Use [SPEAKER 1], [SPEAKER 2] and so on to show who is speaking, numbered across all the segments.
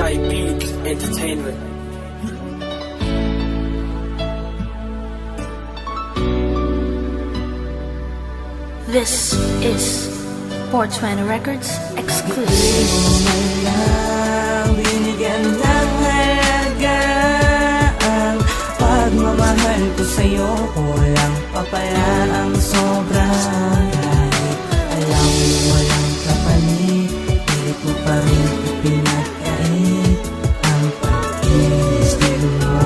[SPEAKER 1] Chai Beats Entertainment.
[SPEAKER 2] This is 420 Records exclusive.
[SPEAKER 3] Binigyan ng halaga ang pagmamahal ko sa'yo. Walang papaya ang sobra. Kahit alam mo walang kapalit, pilit mo pa rin ipinagkait ang pag-ibig mo.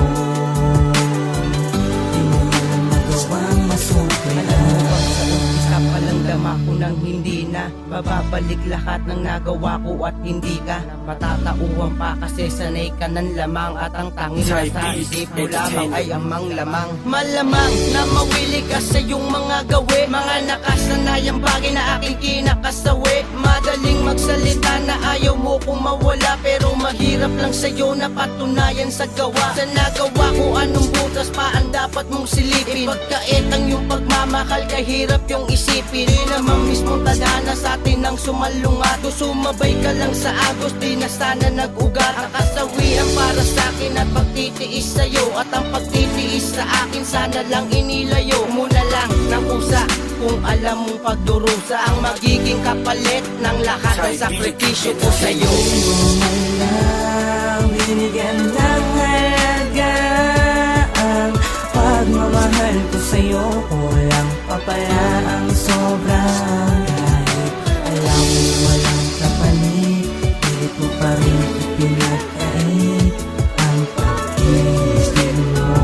[SPEAKER 3] Di mo naman magawang masuklian.
[SPEAKER 4] Sa umpisa pa lang dama ko nang hindi na mababalik lahat ng nagawa ko at hindi ka matatauhan pa kasi sanay ka ng lamang at ang tanging nasa isip mo lamang ay amang lamang. Malamang na mawili ka sa iyong mga gawi, mga nakasanayang bagay na aking kinakasawi. Madaling magsalita na ayaw mo kung mawala, pero mahirap lang sa'yo na patunayan sa gawa. Sa nagawa ko anong butas pa ang dapat mong silipin, pagkait ang iyong pagmamahal kahirap yung isipin. Di naman mismong tadhana sa atin ang sumalungat, sumabay ka lang sa agos, di na sana nag-ugat. Ang kasawian para sa akin at pagtitiis sa'yo, at ang pagtitiis sa akin sana lang inilayo. Muna lang ng pusa kung alam mong pagdurusa ang magiging kapalit ng lahat ng sakripisyo ko sa'yo.
[SPEAKER 3] Binigyan ng halaga ang pagmamahal ko sa'yo. Walang papaya ang sobra. Kahit alam mo walang kapalit, pilit mo pa rin ipinagkait ang pag-ibig mo.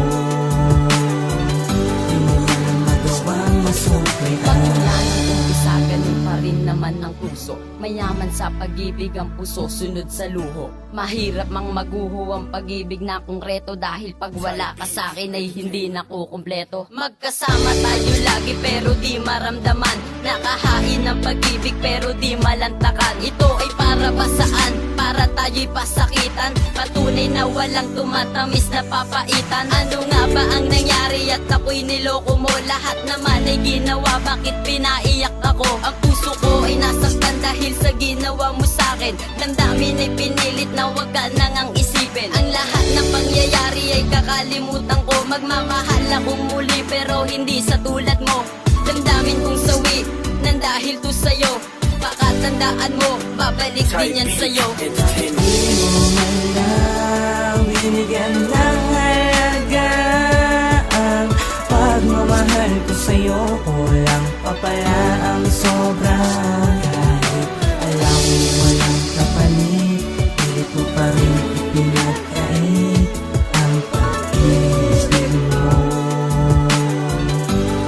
[SPEAKER 3] Di mo naman magawang masuklian.
[SPEAKER 5] Pagmula ng umpisa, ganun pa rin naman ang puso. Mayaman sa pag-ibig ang puso, sunod sa luho. Mahirap mang maguho ang pag-ibig na kung reto, dahil pag wala ka sa'kin ay hindi na ko kumpleto. Magkasama tayo lagi pero di maramdaman, nakahain ng pag-ibig pero di malantakan. Ito ay para ba saan? Para tayo'y pasakitan, patunay na walang tumatamis na papaitan. Ano nga ba ang nangyari at ako'y niloko mo? Lahat naman ay ginawa, bakit pinaiyak ako? Ang puso ko ay nasaktan dahil sa ginawa mo sa'kin. Damdamin ay pinilit na wag ka nang ang isipin. Ang lahat ng pangyayari ay kakalimutan ko. Magmamahal akong muli pero hindi sa tulad mo. Damdamin kong sawi nang dahil to sa'yo. Pakatandaan mo, babalik din yan sa'yo.
[SPEAKER 3] Binigyan ng halaga ang pagmamahal ko sa'yo. Walang papaya ang sobra. Kahit alam mo walang kapalit, pilit mo pa rin ipinagkait ang pag-ibig mo.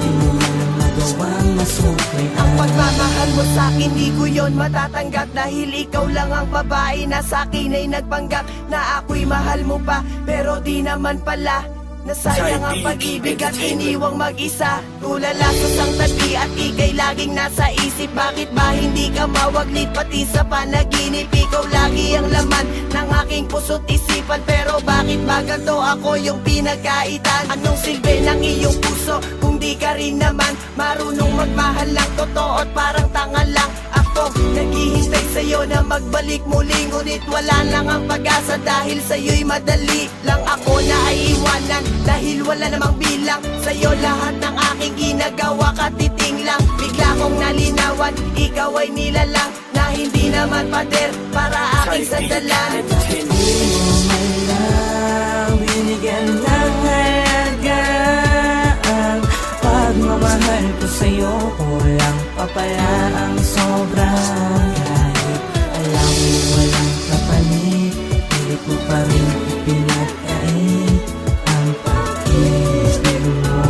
[SPEAKER 3] Di mo naman magawang masuklian.
[SPEAKER 4] Ang pagmamahal mo sa'kin di ko yun matatanggap, dahil ikaw lang ang babae na sa'kin ay nagpanggap na ako'y mahal mo pa, pero di naman pala. Nasayang ang pag-ibig at iniwang mag-isa. Tulala sa sangtati at ika'y laging nasa isip. Bakit ba hindi ka mawaglit pati sa panaginip? Ikaw lagi ang laman ng aking puso't isipan, pero bakit ba ganito ako yung pinagkaitan? Anong silbi ng iyong puso kung di ka rin naman marunong magmahal lang? Totoo at parang tanga lang ako, naghihintay sa'yo na magbalik muli, ngunit wala lang ang pag-asa dahil sa'yo'y madali lang ako na ay iwanan. Dahil wala namang bilang sa'yo lahat ng aking ginagawa, katiting lang. Bigla kong nalinawan, ikaw ay nilalang na hindi naman pader para aking sandalan.
[SPEAKER 3] Binigyan ng halaga ang pagmamahal ko sa'yo. Walang papaya ang sobra. Kahit alam mo walang kapalit, pilit mo pa rin ipinagkait ang pag-ibig mo.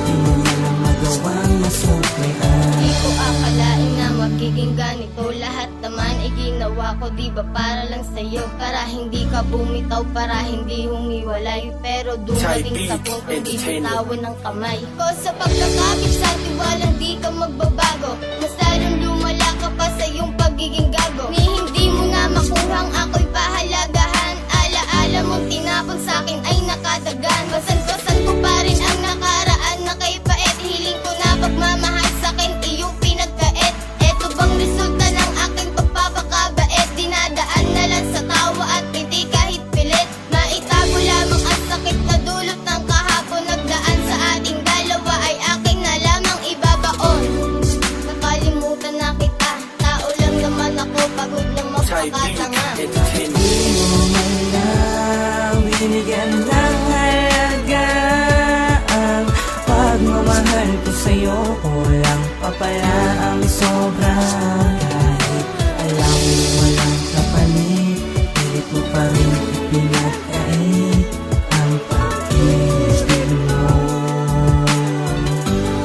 [SPEAKER 3] Di mo naman magawang masuklian.
[SPEAKER 6] Di ko akalain na magiging ganito. Lahat naman ay ginawa ko, di ba para lang sa'yo, para hindi ka bumitaw, para hindi humiwalay. Pero dumating sa punto di bitawan ng kamay ko. Sa pagkakabit sa tiwalang di ka magbabago, mas lalong lumala ka pa sa iyong pagiging gago. Ni hindi mo na makuhang ako'y pahalagahan. Alaala mong tinapon sa'kin ay nakadagan. Basan-basan ko pa rin ang nakaraan na kay pait. Hiling ko na pagmamahal sa'kin iyong pinagkait. Eto bang resulta ng aking pagpapakabait? Dinadaan
[SPEAKER 3] sa'yo, kulang pa pala ang sobra. Kahit alam mo walang kapalit, pilit mo pa rin ipinagkait ang pag-ibig mo.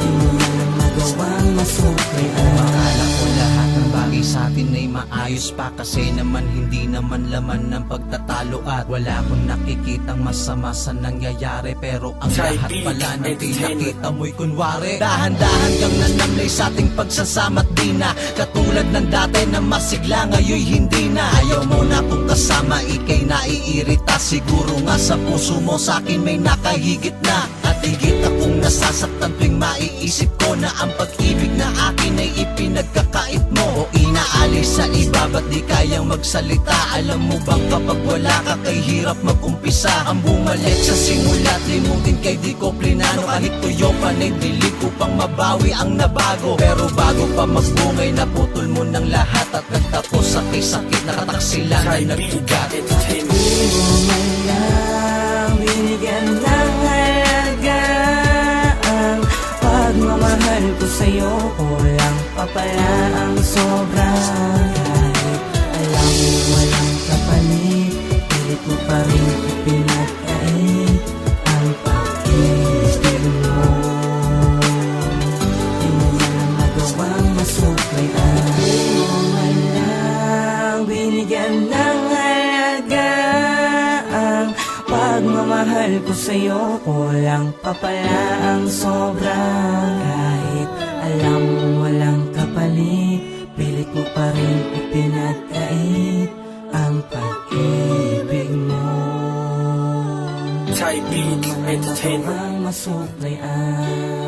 [SPEAKER 3] Di mo man magawang masuklian.
[SPEAKER 4] Akala ko lahat ng bagay sa atin ay maayos pa, kasi naman hindi naman laman ng pagtatalo at wala akong nakikitang masama sa nangyayari. Pero ang lahat pala ng pinakita mo'y kunwari. Dahan-dahan kang nanamlay sa ating pagsasama't di na katulad ng dati na masigla, ngayon hindi na. Ayaw mo na kung kasama, ikay naiirita. Siguro nga sa puso mo sa akin may nakahigit na. At higit akong nasasaktan tuwing maiisip ko na ang pag-ibig na akin ay ipinagkakait mo. O inaalis sa iba, ba't di kayang magsalita? Alam mo bang kapag wala ka kay hirap mag-umpisa? Ang bumalik sa simula't limutin kay di ko plinano. Kahit tuyo panay dilig upang mabawi ang nabago. Pero bago pa magbungay, naputol mo ng lahat at nagtapos sa sakit na kataksilan ay nagtugat.
[SPEAKER 1] Entertainment.
[SPEAKER 3] Di mo man lang binigyan ng halaga ang pagmamahal ko sa'yo, kulang pa pala ang sobra. Kahit alam mo walang kapalit, pilit mo pa rin ipinagkait ang pag-ibig mo. Di mo man magawang masuklayan. Di mo man lang binigyan ng halaga ang pagmamahal ko sa'yo, kulang pa pala ang sobra. Kahit alam mo walang kapalit, pilit mo pa rin ipinagkait ang pag-ibig mo.
[SPEAKER 1] Type Beat
[SPEAKER 3] Di mo man
[SPEAKER 1] Entertainment.
[SPEAKER 3] magawang masuklayan.